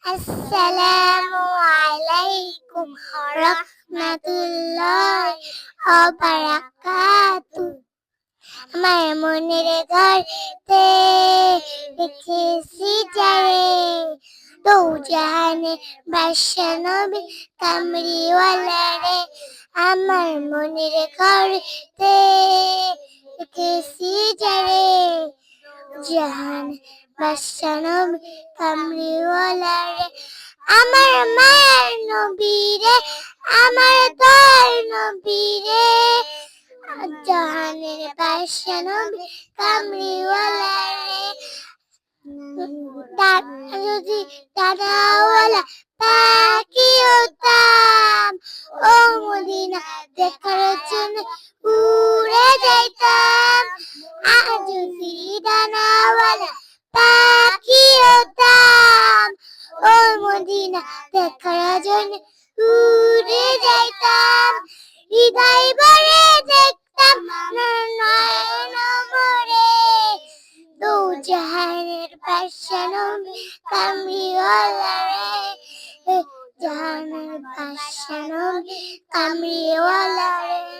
আসসালামু আলাইকুম রাহমাতুল্লাহি ওয়া বারাকাতুহু। আমার মনের ঘরতে রেখেছি যারে, দো জাহানে বাদশা নবী কামলিওয়ালা রে। আমার মনের ঘরতে রেখেছি যারে, জাহান বাদশা নবী কামলিওয়ালা রে। আমার মায়ের নবী রে, আমার দয়ার নবী রে, জাহানের বাদশা নবী কামলিওয়ালা রে। যদি দাদাওয়ালা পাখি হতাম, ও মদিনা দেখার জন্য উড়ে যাইতাম। যদি দানাওয়ালা পাখি হতাম, ও মদিনা দেখার জন্য উড়ে যাইতাম। হৃদয় ভরে দেখতাম নয়ন ভরে, দো জাহানের বাদশা নবী কামলিওয়ালা রে, জাহানের বাদশা নবী কামলিওয়ালা রে।